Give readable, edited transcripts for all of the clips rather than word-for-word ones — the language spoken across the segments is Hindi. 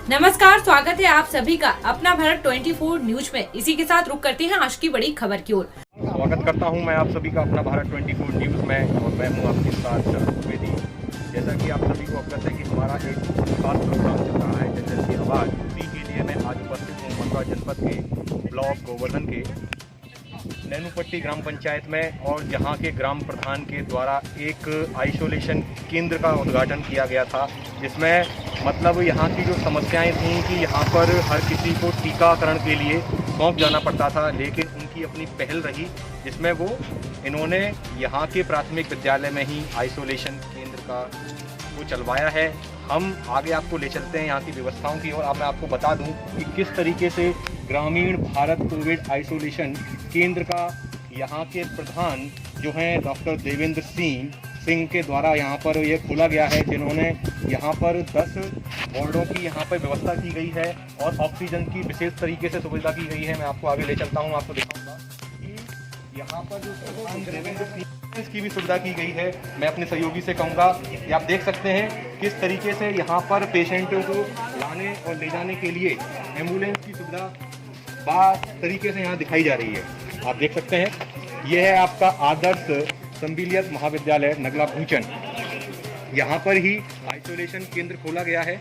नमस्कार, स्वागत है आप सभी का अपना भारत 24 न्यूज में। इसी के साथ रुक करते हैं आज की बड़ी खबर की ओर। स्वागत करता हूं मैं आप सभी का अपना भारत 24 न्यूज में और मैं हूं आपके साथ शरद द्विवेदी। जैसा कि आप सभी को अवगत है कि हमारा एक खास प्रोग्राम चल रहा है जन की आवाज़। उसी के लिए मैं आज उपस्थित हूँ मंडवा जनपद के ब्लॉक गोवर्धन के नैनूपट्टी ग्राम पंचायत में, और जहां के ग्राम प्रधान के द्वारा एक आइसोलेशन केंद्र का उद्घाटन किया गया था, जिसमें मतलब यहाँ की जो समस्याएं थीं कि यहाँ पर हर किसी को टीकाकरण के लिए सौंप जाना पड़ता था, लेकिन उनकी अपनी पहल रही जिसमें इन्होंने यहाँ के प्राथमिक विद्यालय में ही आइसोलेशन केंद्र का वो चलवाया है। हम आगे आपको ले चलते हैं यहाँ की व्यवस्थाओं की ओर। अब मैं आपको बता दूं कि किस तरीके से ग्रामीण भारत कोविड आइसोलेशन केंद्र का यहाँ के प्रधान जो हैं डॉक्टर देवेंद्र सिंह के द्वारा यहाँ पर ये खोला गया है, जिन्होंने यहाँ पर 10 वार्डों की यहाँ पर व्यवस्था की गई है और ऑक्सीजन की विशेष तरीके से सुविधा की गई है। मैं आपको आगे ले चलता हूँ, आपको दिखाऊंगा कि यहाँ पर जो देवेंद्र सिंह इसकी भी सुविधा की गई है। मैं अपने सहयोगी से कहूँगा कि आप देख सकते हैं किस तरीके से यहाँ पर पेशेंटों को लाने और ले जाने के लिए एम्बुलेंस की सुविधा तरीके से यहाँ दिखाई जा रही है। आप देख सकते हैं यह है आपका आदर्श संबिलियत महाविद्यालय नगला भूचन। यहाँ पर ही आइसोलेशन केंद्र खोला गया है।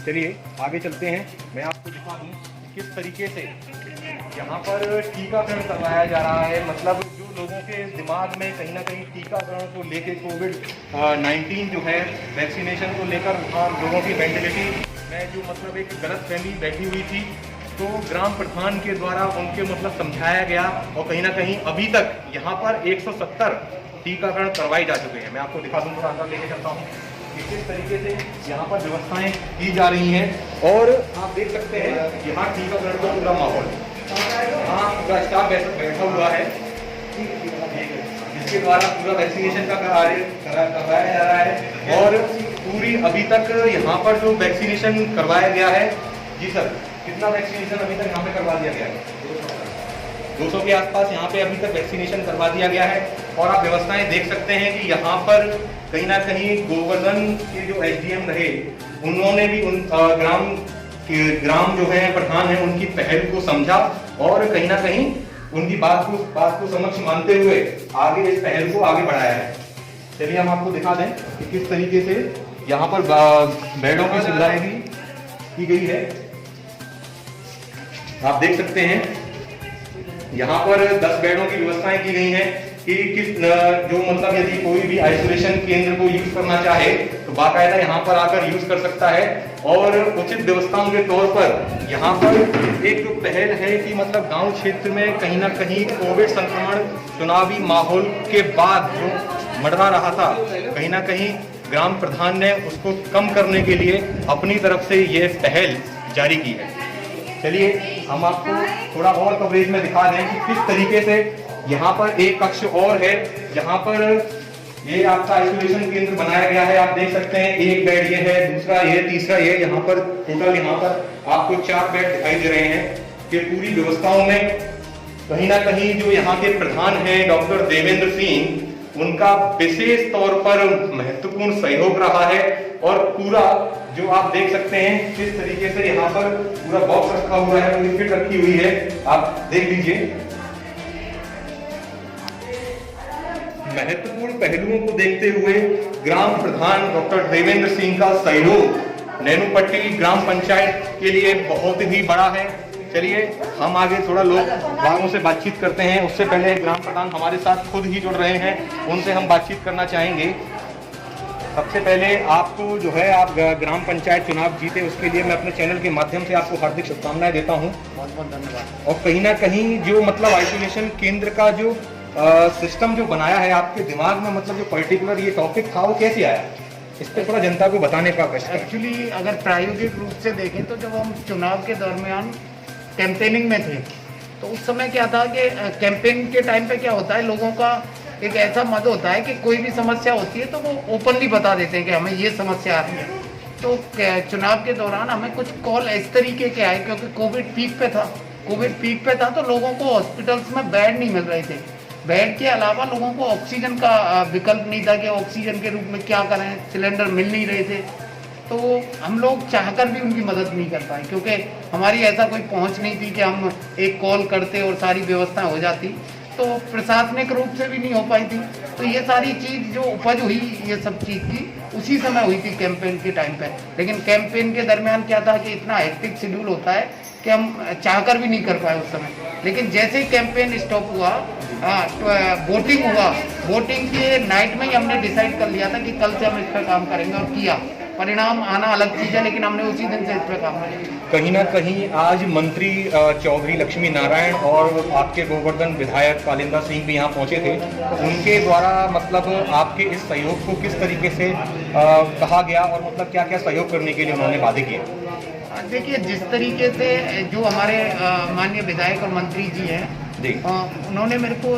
चलिए आगे चलते हैं, मैं आपको दिखा दूँ किस तरीके से यहाँ पर टीकाकरण करवाया जा रहा है। मतलब जो लोगों के दिमाग में कहीं ना कहीं टीकाकरण को लेकर कोविड-19 जो है वैक्सीनेशन को लेकर लोगों की मेंटलिटी में जो मतलब एक गलतफहमी बैठी हुई थी, तो ग्राम प्रधान के द्वारा उनके मतलब समझाया गया और कहीं ना कहीं अभी तक यहाँ पर 170 टीकाकरण करवाए जा चुके हैं। मैं आपको दिखा दूँ, थोड़ा अंदर लेके चलता हूँ कि किस तरीके से यहाँ पर व्यवस्थाएं की जा रही हैं। और आप देख सकते हैं यहाँ टीकाकरण का पूरा माहौल, यहाँ पूरा स्टाफ बैठा हुआ है जिसके द्वारा पूरा वैक्सीनेशन का कार्य करवाया जा रहा है। और पूरी अभी तक यहाँ पर जो वैक्सीनेशन करवाया गया है, जी सर, कितना वैक्सीनेशन अभी तक यहाँ पे करवा दिया गया है? 200 के आसपास यहाँ पे अभी तक वैक्सीनेशन करवा दिया गया है। और आप व्यवस्थाएं देख सकते हैं कि यहाँ पर कहीं ना कहीं गोवर्धन के जो एसडीएम रहे, उन्होंने भी उन ग्राम जो है प्रधान है उनकी पहल को समझा और कहीं ना कहीं उनकी बात को समक्ष मानते हुए आगे इस पहल को आगे बढ़ाया है। चलिए हम आपको दिखा दें कि किस तरीके से यहाँ पर बेडों की सुविधाएं भी की गई है। आप देख सकते हैं यहाँ पर 10 बेडों की व्यवस्थाएं की गई हैं कि किस जो मतलब यदि कोई भी आइसोलेशन केंद्र को यूज करना चाहे तो बाकायदा यहाँ पर आकर यूज कर सकता है। और उचित व्यवस्थाओं के तौर पर यहाँ पर एक जो पहल है कि मतलब गांव क्षेत्र में कहीं ना कहीं कोविड संक्रमण चुनावी माहौल के बाद जो मंडरा रहा था, कहीं ना कहीं ग्राम प्रधान ने उसको कम करने के लिए अपनी तरफ से यह पहल जारी की है। चलिए हम आपको थोड़ा और कवरेज में दिखा दें कि किस तरीके से यहाँ पर एक कक्ष और है जहाँ पर ये आपका आइसोलेशन केंद्र बनाया गया है। आप देख सकते हैं एक बेड ये है, दूसरा ये, तीसरा ये, यहाँ पर टोटल यहाँ पर आपको 4 बेड दिखाई दे रहे हैं। कि पूरी व्यवस्थाओं में कहीं ना कहीं जो यहाँ के प्रधान है डॉक्टर देवेंद्र सिंह, उनका विशेष तौर पर महत्वपूर्ण सहयोग रहा है। और पूरा जो आप देख सकते हैं किस तरीके से यहाँ पर पूरा बॉक्स रखा हुआ है, पूरी किट रखी हुई है, आप देख लीजिए। महत्वपूर्ण पहलुओं को देखते हुए ग्राम प्रधान डॉक्टर देवेंद्र सिंह का सहयोग नैनूपट्टी ग्राम पंचायत के लिए बहुत ही बड़ा है। चलिए हम आगे थोड़ा लोगों से बातचीत करते हैं। उससे पहले ग्राम प्रधान हमारे साथ खुद ही जुड़ रहे हैं, उनसे हम बातचीत करना चाहेंगे। सबसे पहले आपको जो है आप ग्राम पंचायत चुनाव जीते, उसके लिए मैं अपने चैनल के माध्यम से आपको हार्दिक शुभकामनाएं देता हूं। बहुत बहुत धन्यवाद। और कहीं ना कहीं जो मतलब आइसोलेशन केंद्र का जो सिस्टम जो बनाया है आपके दिमाग में, मतलब जो पर्टिकुलर ये टॉपिक था वो कैसे आया, इस पर थोड़ा जनता को बताने का कष्ट। एक्चुअली अगर प्रायोगिक रूप से देखें तो जब हम चुनाव के दरमियान कैंपेनिंग में थे तो उस समय क्या था कि कैंपेन के टाइम पे क्या होता है, लोगों का एक ऐसा मत होता है कि कोई भी समस्या होती है तो वो ओपनली बता देते हैं कि हमें ये समस्या आ रही है। तो चुनाव के दौरान हमें कुछ कॉल इस तरीके के आए, क्योंकि कोविड पीक पे था तो लोगों को हॉस्पिटल्स में बेड नहीं मिल रहे थे। बेड के अलावा लोगों को ऑक्सीजन का विकल्प नहीं था कि ऑक्सीजन के रूप में क्या करें, सिलेंडर मिल नहीं रहे थे। तो हम लोग चाहकर भी उनकी मदद नहीं कर पाए, क्योंकि हमारी ऐसा कोई पहुंच नहीं थी कि हम एक कॉल करते और सारी व्यवस्था हो जाती, तो प्रशासनिक रूप से भी नहीं हो पाई थी। तो ये सारी चीज़ जो उपज हुई ये सब चीज़ की उसी समय हुई थी कैंपेन के टाइम पे। लेकिन कैंपेन के दरमियान क्या था कि इतना हेक्टिक शेड्यूल होता है कि हम चाहकर भी नहीं कर पाए उस समय। लेकिन जैसे ही कैंपेन स्टॉप हुआ, वोटिंग हुआ, वोटिंग के नाइट में ही हमने डिसाइड कर लिया था कि कल से हम इस पर काम करेंगे, और किया। परिणाम आना अलग चीज़ है, लेकिन हमने उसी दिन से इस पर काम किया। कहीं ना कहीं आज मंत्री चौधरी लक्ष्मी नारायण और आपके गोवर्धन विधायक कालिंदा सिंह भी यहाँ पहुँचे थे, तो उनके द्वारा मतलब आपके इस सहयोग को किस तरीके से कहा गया और मतलब क्या क्या सहयोग करने के लिए उन्होंने वादे किए? देखिए, जिस तरीके से जो हमारे माननीय विधायक और मंत्री जी हैं, उन्होंने मेरे को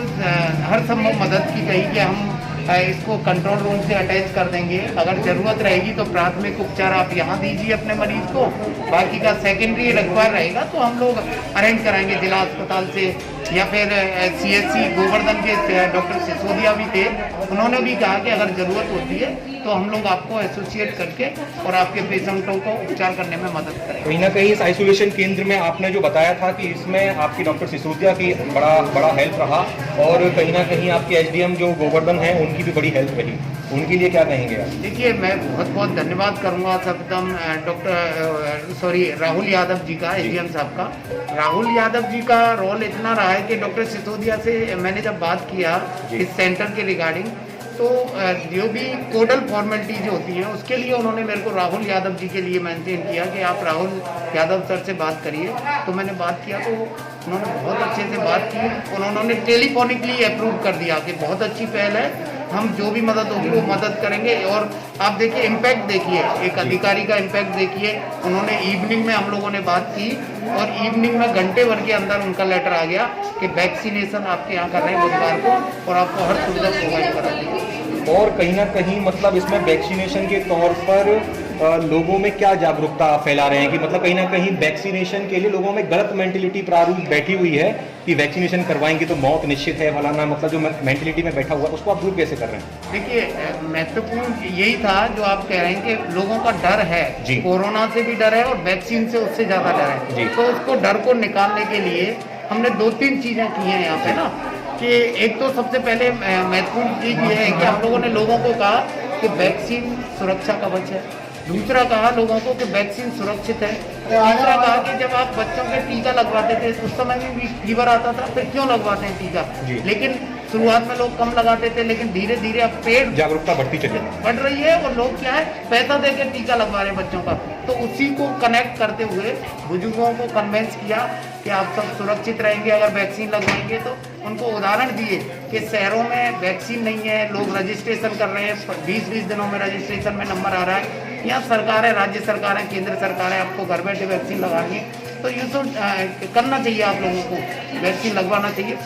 हर संभव मदद की, कही कि हम इसको कंट्रोल रूम से अटैच कर देंगे, अगर ज़रूरत रहेगी तो प्राथमिक उपचार आप यहाँ दीजिए अपने मरीज को, बाकी का सेकेंडरी रिक्वायर रहेगा तो हम लोग अरेंज कराएंगे जिला अस्पताल से, या फिर CHC गोवर्धन के डॉक्टर सिसोदिया भी थे, उन्होंने भी कहा कि अगर ज़रूरत होती है तो हम लोग आपको एसोसिएट करके और आपके पेशेंटों को उपचार करने में मदद करेंगे। कहीं ना कहीं इस आइसोलेशन केंद्र में आपने जो बताया था कि इसमें आपकी डॉक्टर सिसोदिया की बड़ा हेल्प रहा, और कहीं ना कहीं आपके SDM जो गोवर्धन हैं उनकी भी बड़ी हेल्प रही, उनके लिए क्या कहेंगे आप? देखिए, मैं बहुत बहुत धन्यवाद करूंगा सर्वप्रथम राहुल यादव जी का, SDM साहब का। राहुल यादव जी का रोल इतना रहा है कि डॉक्टर सिसोदिया से मैंने जब बात किया इस सेंटर के रिगार्डिंग, तो जो भी कोडल फॉर्मेलिटीज होती हैं उसके लिए उन्होंने मेरे को राहुल यादव जी के लिए मेंशन किया कि आप राहुल यादव सर से बात करिए। तो मैंने बात किया तो उन्होंने बहुत अच्छे से बात की, उन्होंने टेलीफोनिकली अप्रूव कर दिया कि बहुत अच्छी पहल है, हम जो भी मदद होगी वो मदद करेंगे। और आप देखिए इम्पैक्ट देखिए, एक अधिकारी का इम्पैक्ट देखिए, उन्होंने इवनिंग में हम लोगों ने बात की और इवनिंग में घंटे भर के अंदर उनका लेटर आ गया कि वैक्सीनेशन आपके यहाँ कर रहे हैं बुधवार को और आपको हर सुविधा प्रोवाइड करा देंगे। और कहीं ना कहीं मतलब इसमें वैक्सीनेशन के तौर पर लोगों में क्या जागरूकता फैला रहे हैं कि मतलब कहीं ना कहीं वैक्सीनेशन के लिए लोगों में गलत मेंटेलिटी प्रारूप बैठी हुई है कि वैक्सीनेशन करवाएंगे तो मौत निश्चित है फलाना, मतलब जो मेंटेलिटी में बैठा हुआ है उसको आप दूर कैसे कर रहे हैं? देखिए, महत्वपूर्ण यही था जो आप कह रहे हैं कि लोगों का डर है, कोरोना से भी डर है और वैक्सीन से उससे ज़्यादा डर है। तो उसको डर को निकालने के लिए हमने 2-3 चीज़ें की हैं यहाँ पे ना, कि एक तो सबसे पहले महत्वपूर्ण चीज़ ये है कि हम लोगों ने लोगों को कहा कि वैक्सीन सुरक्षा कवच है। दूसरा कहा लोगों को कि वैक्सीन सुरक्षित है। तीसरा कहा कि जब आप बच्चों के टीका लगवाते थे उस समय में भी फीवर आता था, फिर क्यों लगवाते हैं टीका? लेकिन शुरुआत में लोग कम लगाते थे, लेकिन धीरे धीरे अब पेड़ जागरूकता बढ़ रही है और लोग क्या है पैसा दे के टीका लगवा रहे हैं बच्चों का। तो उसी को कनेक्ट करते हुए बुजुर्गों को कन्वेंस किया कि आप सब सुरक्षित रहेंगे अगर वैक्सीन लगवाएंगे। तो उनको उदाहरण दिए कि शहरों में वैक्सीन नहीं है, लोग रजिस्ट्रेशन कर रहे हैं, 20-20 दिनों में रजिस्ट्रेशन में नंबर आ रहा है। यहाँ सरकार है, राज्य सरकार है, केंद्र सरकार है, आपको घर बैठे वैक्सीन लगानी है। तो ये तो करना चाहिए, आप लोगों को वैक्सीन लगवाना चाहिए।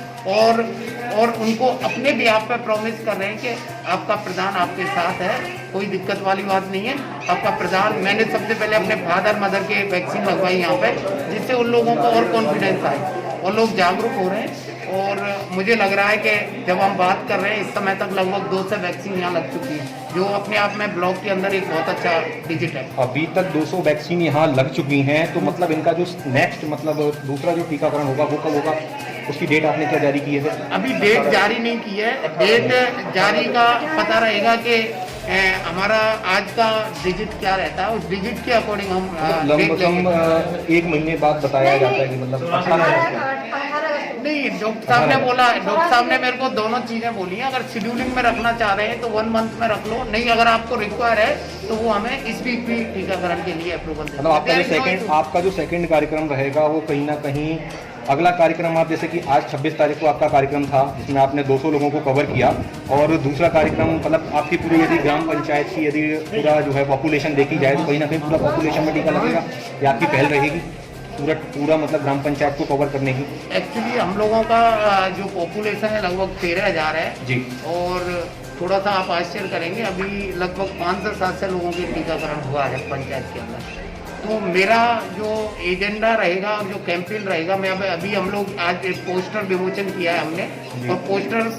और उनको अपने भी आप पे प्रॉमिस कर रहे हैं कि आपका प्रधान आपके साथ है, कोई दिक्कत वाली बात नहीं है। आपका प्रधान, मैंने सबसे पहले अपने फादर मदर के वैक्सीन लगवाई यहाँ पे, जिससे उन लोगों को और कॉन्फिडेंस आए और लोग जागरूक हो रहे हैं। और मुझे लग रहा है कि जब हम बात कर रहे हैं इस समय तक लगभग 200 वैक्सीन यहाँ लग चुकी है, जो अपने आप में ब्लॉक के अंदर एक बहुत अच्छा डिजिट है। अभी तक 200 वैक्सीन यहाँ लग चुकी हैं, तो मतलब इनका जो नेक्स्ट मतलब दूसरा जो टीकाकरण होगा वो कब होगा? उसकी डेट आपने क्या जारी की है? अभी डेट जारी नहीं की है। डेट जारी का पता रहेगा कि हमारा आज का डिजिट क्या रहता है, उस डिजिट के अकॉर्डिंग हम लगभग 1 महीने बाद बताया जाता है कि मतलब नहीं। डॉक्टर साहब ने मेरे को दोनों चीजें बोली हैं। अगर शेड्यूलिंग में रखना चाह रहे हैं तो 1 मंथ में रख लो, नहीं अगर आपको रिक्वायर है तो वो हमें इस वीक भी टीकाकरण के लिए अप्रूवल दें। मतलब आपका जो सेकंड कार्यक्रम रहेगा वो कहीं ना कहीं अगला कार्यक्रम, आप जैसे कि आज 26 तारीख को आपका कार्यक्रम था जिसमें आपने 200 लोगों को कवर किया, और दूसरा कार्यक्रम मतलब आपकी पूरी यदि ग्राम पंचायत की यदि पूरा जो है पॉपुलेशन देखी जाए तो कहीं ना कहीं पूरा पॉपुलेशन में टीका लगेगा, या आपकी पहल रहेगी पूरा मतलब ग्राम पंचायत को कवर करने की? एक्चुअली हम लोगों का जो पॉपुलेशन है लगभग 13,000 है जी, और थोड़ा सा आप आश्चर्य करेंगे, अभी लगभग 5 से 7 लोगों के टीकाकरण हुआ है पंचायत के अंदर। तो मेरा जो एजेंडा रहेगा और जो कैंपेन रहेगा, मैं अभी हम लोग आज एक पोस्टर विमोचन किया है हमने, और पोस्टर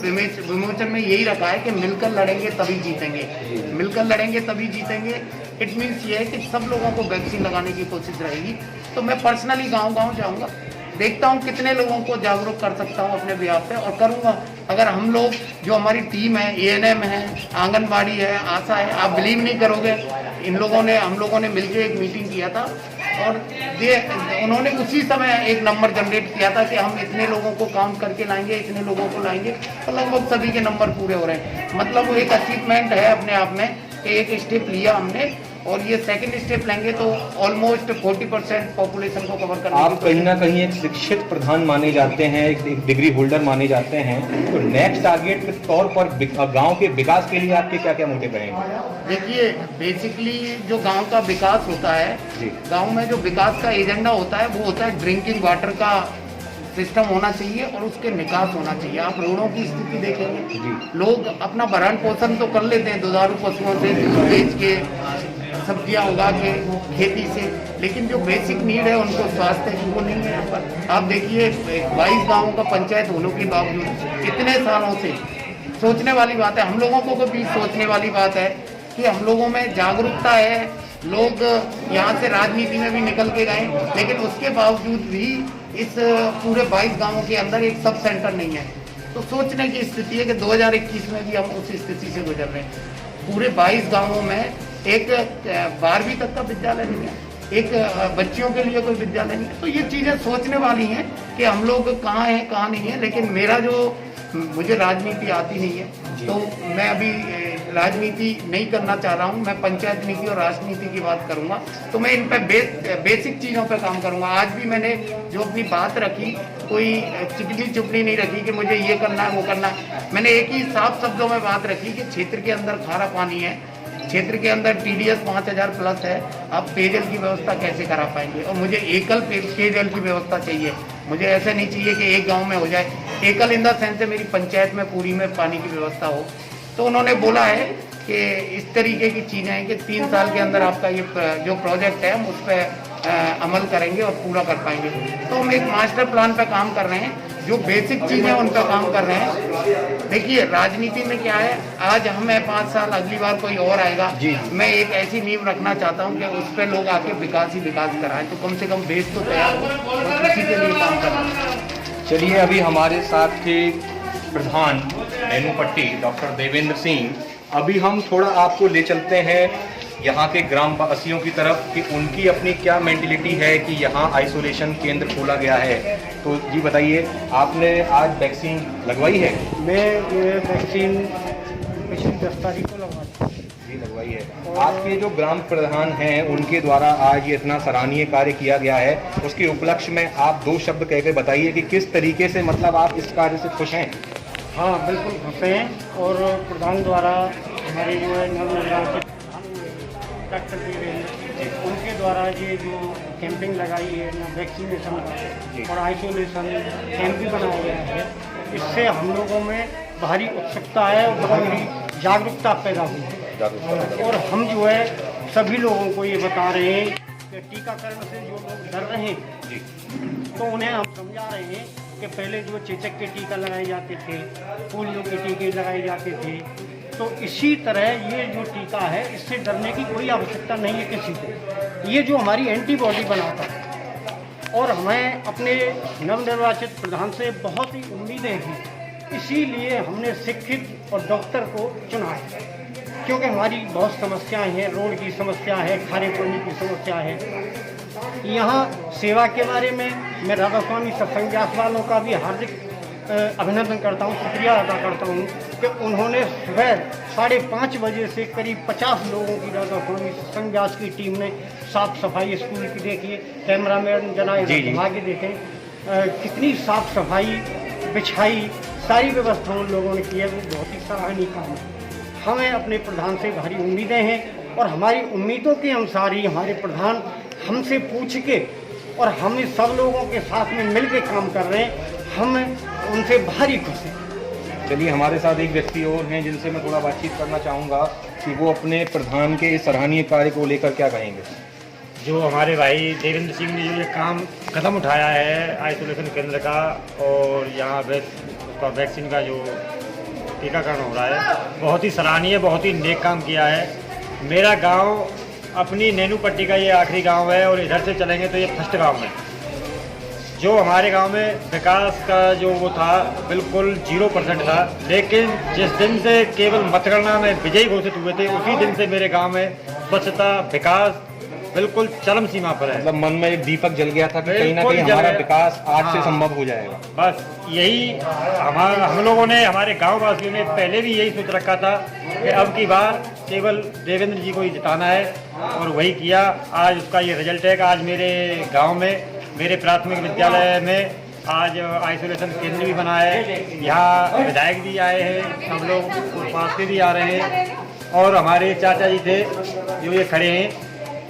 विमोचन में यही रखा है कि मिलकर लड़ेंगे तभी जीतेंगे, मिलकर लड़ेंगे तभी जीतेंगे। इट मीन्स ये है कि सब लोगों को वैक्सीन लगाने की कोशिश रहेगी। तो मैं पर्सनली गांव-गांव जाऊंगा, देखता हूँ कितने लोगों को जागरूक कर सकता हूँ अपने बिहार पे, और करूँगा। अगर हम लोग जो हमारी टीम है, एएनएम है, आंगनबाड़ी है, आशा है, आप बिलीव नहीं करोगे, हम लोगों ने मिलकर एक मीटिंग किया था और उन्होंने उसी समय एक नंबर जनरेट किया था कि हम इतने लोगों को काउंट करके लाएंगे, इतने लोगों को लाएंगे, तो लगभग सभी के नंबर पूरे हो रहे हैं। मतलब वो एक अचीवमेंट है अपने आप में कि एक स्टेप लिया हमने, और ये सेकंड स्टेप लेंगे तो ऑलमोस्ट 40% पॉपुलेशन को कवर करने। आप कहीं ना कहीं एक शिक्षित प्रधान माने जाते हैं, एक डिग्री होल्डर माने जाते हैं, तो नेक्स्ट टारगेट के तौर पर गांव के विकास के लिए आपके क्या क्या मोटिव रहेंगे? देखिए, बेसिकली जो गांव का विकास होता है, गांव में जो विकास का एजेंडा होता है वो होता है ड्रिंकिंग वाटर का सिस्टम होना चाहिए और उसके निकास होना चाहिए। आप रोडों की स्थिति देखेंगे, लोग अपना भरण पोषण तो कर लेते हैं दुधारू पशुओं से, दूध बेच के, सब्जियां उगा के, खेती से, लेकिन जो बेसिक नीड है उनको स्वास्थ्य की वो नहीं है यहाँ पर। आप देखिए 22 गाँवों का पंचायत होने के बावजूद इतने सालों से, सोचने वाली बात है, हम लोगों को भी सोचने वाली बात है कि हम लोगों में जागरूकता है, लोग यहाँ से राजनीति में भी निकल के गए, लेकिन उसके बावजूद भी इस पूरे 22 गाँवों के अंदर एक सब सेंटर नहीं है। तो सोचने की स्थिति है कि 2021 में भी हम उस स्थिति से गुजर रहे हैं। पूरे 22 गाँवों में एक 12वीं तक का विद्यालय नहीं है, एक बच्चियों के लिए कोई विद्यालय नहीं है। तो ये चीज़ें सोचने वाली हैं कि हम लोग कहाँ हैं कहाँ नहीं है। लेकिन मुझे राजनीति आती नहीं है, तो मैं अभी राजनीति नहीं करना चाह रहा हूँ। मैं पंचायत नीति और राजनीति की बात करूँगा, तो मैं इन पर बेसिक चीज़ों पर काम करूँगा। आज भी मैंने जो अपनी बात रखी, कोई चिकनी चुपड़ी नहीं रखी कि मुझे ये करना है वो करना है। मैंने एक ही साफ शब्दों में बात रखी कि क्षेत्र के अंदर खारा पानी है, क्षेत्र के अंदर TDS 5000 प्लस है, आप पेयजल की व्यवस्था कैसे करा पाएंगे? और मुझे एकल पेयजल की व्यवस्था चाहिए, मुझे ऐसे नहीं चाहिए कि एक गांव में हो जाए। एकल इन द सेंस से मेरी पंचायत में पूरी में पानी की व्यवस्था हो। तो उन्होंने बोला है कि इस तरीके की चीज़ें हैं कि 3 साल के अंदर आपका ये जो प्रोजेक्ट है हम उस पर अमल करेंगे और पूरा कर पाएंगे। तो हम एक मास्टर प्लान पर काम कर रहे हैं, जो बेसिक चीज़ें उन पर काम कर रहे हैं। देखिए, राजनीति में क्या है, आज हमें 5 साल, अगली बार कोई और आएगा, मैं एक ऐसी नींव रखना चाहता हूँ कि उस पर लोग आके विकास ही विकास कराएं, तो कम से कम बेस तो तैयार हो, और उसी के लिए काम करना है। चलिए, अभी हमारे साथ के प्रधान मेनूपट्टी डॉक्टर देवेंद्र सिंह, अभी हम थोड़ा आपको ले चलते हैं यहाँ के ग्रामवासियों की तरफ कि उनकी अपनी क्या मेंटेलिटी है कि यहाँ आइसोलेशन केंद्र खोला गया है। तो जी बताइए, आपने आज वैक्सीन लगवाई है? मैं ये वैक्सीन पिछली 10 तारीख को लगवाई जी, लगवाई है। आपके जो ग्राम प्रधान हैं उनके द्वारा आज ये इतना सराहनीय कार्य किया गया है, उसके उपलक्ष्य में आप 2 शब्द कहकर बताइए कि किस तरीके से मतलब आप इस कार्य से खुश हैं? हाँ, बिल्कुल खुश हैं। और प्रधान द्वारा हमारे जो है नवनिर्वाचित डॉक्टर देवेंद्र, उनके द्वारा ये जो कैंपिंग लगाई है ना, वैक्सीनेशन और आइसोलेशन कैंप भी बनाया गया है, इससे हम लोगों में भारी उत्सुकता है और भारी जागरूकता पैदा हुई है। और हम जो है सभी लोगों को ये बता रहे हैं कि टीकाकरण से जो लोग डर रहे हैं, तो उन्हें हम समझा रहे हैं कि पहले जो चेचक के टीका लगाए जाते थे, पोलियो के टीके लगाए जाते थे, तो इसी तरह ये जो टीका है, इससे डरने की कोई आवश्यकता नहीं है किसी को। ये जो हमारी एंटीबॉडी बनाता है, और हमें अपने नवनिर्वाचित प्रधान से बहुत ही उम्मीदें हैं, इसीलिए हमने शिक्षित और डॉक्टर को चुना है। क्योंकि हमारी बहुत समस्याएं हैं, रोड की समस्या है, खारे पानी की समस्या है। यहाँ सेवा के बारे में मैं राधा स्वामी सत्संग व्यास वालों का भी हार्दिक अभिनंदन करता हूँ, शुक्रिया अदा करता हूँ कि उन्होंने सुबह 5:30 बजे से करीब 50 लोगों की राधा स्वामी सत्संग व्यास की टीम ने साफ सफाई स्कूल की देखिए, कैमरामैन जनाए आगे देखें कितनी साफ सफाई बिछाई, सारी व्यवस्था उन लोगों ने की है, वो बहुत ही सराहनीय काम है। हमें अपने प्रधान से भारी उम्मीदें हैं और हमारी उम्मीदों के अनुसार ही हमारे प्रधान हमसे पूछ के और हम सब लोगों के साथ में मिल के काम कर रहे हैं, हम उनसे भारी खुश हैं। चलिए, हमारे साथ एक व्यक्ति और हैं जिनसे मैं थोड़ा बातचीत करना चाहूँगा कि वो अपने प्रधान के इस सराहनीय कार्य को लेकर क्या कहेंगे। जो हमारे भाई देवेंद्र सिंह ने जो ये काम कदम उठाया है आइसोलेशन केंद्र का, और यहाँ वैक्सीन का जो टीकाकरण हो रहा है, बहुत ही सराहनीय, बहुत ही नेक काम किया है। मेरा गांव अपनी नैनू पट्टी का ये आखिरी गांव है और इधर से चलेंगे तो ये फर्स्ट गांव है। जो हमारे गांव में विकास का जो वो था बिल्कुल 0% था, लेकिन जिस दिन से केवल मतगणना में विजयी घोषित हुए थे उसी दिन से मेरे गांव में स्वच्छता विकास बिल्कुल चरम सीमा पर है। मतलब मन में एक दीपक जल गया था कि कहीं ना कहीं हमारा विकास आज से संभव हो जाएगा। बस यही हम लोगों ने, हमारे गांव वासियों ने पहले भी यही सोच रखा था कि अब की बार केवल देवेंद्र जी को ही जिताना है और वही किया। आज उसका ये रिजल्ट है कि आज मेरे गांव में, मेरे प्राथमिक विद्यालय में आज आइसोलेशन केंद्र भी बना है। यहाँ विधायक भी आए हैं, सब लोग पास से भी आ रहे हैं और हमारे चाचा जी थे जो ये खड़े हैं,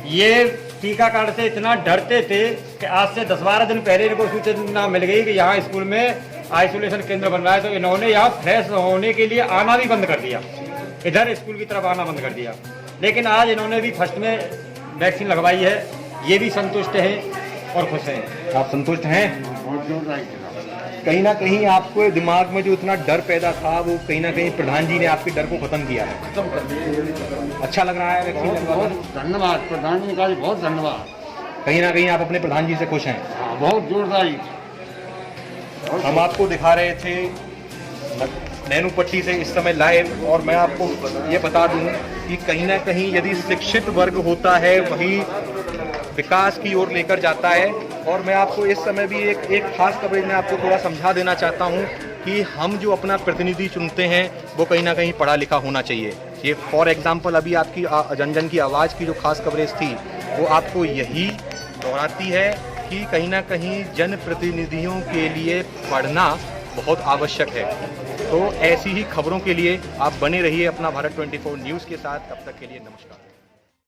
ये टीकाकरण से इतना डरते थे कि आज से 10-12 दिन पहले इनको सूचना मिल गई कि यहाँ स्कूल में आइसोलेशन केंद्र बन रहा है, तो इन्होंने यहाँ फ्रेश होने के लिए आना भी बंद कर दिया, इधर स्कूल की तरफ आना बंद कर दिया। लेकिन आज इन्होंने भी फर्स्ट में वैक्सीन लगवाई है, ये भी संतुष्ट हैं और खुश हैं। आप संतुष्ट हैं? कहीं ना कहीं आपको दिमाग में जो इतना डर पैदा था वो कहीं ना कहीं प्रधान जी ने आपके डर को खत्म किया है। अच्छा लग रहा है वैक्सीन लगवाकर? धन्यवाद प्रधान जी का, बहुत धन्यवाद। कहीं ना कहीं आप अपने प्रधान जी से खुश हैं? बहुत जोरदार। हम आपको दिखा रहे थे नैनू पट्टी से इस समय लाइव, और मैं आपको ये बता दूं कि कहीं ना कहीं यदि शिक्षित वर्ग होता है वही विकास की ओर लेकर जाता है। और मैं आपको इस समय भी एक खास कवरेज में आपको थोड़ा समझा देना चाहता हूं कि हम जो अपना प्रतिनिधि चुनते हैं वो कहीं ना कहीं पढ़ा लिखा होना चाहिए। ये फॉर एग्जांपल अभी आपकी जन जन की आवाज़ की जो खास कवरेज थी वो आपको यही दोहराती है कि कहीं ना कहीं जनप्रतिनिधियों के लिए पढ़ना बहुत आवश्यक है। तो ऐसी ही खबरों के लिए आप बने रहिए अपना भारत 24 न्यूज़ के साथ। तब तक के लिए नमस्कार।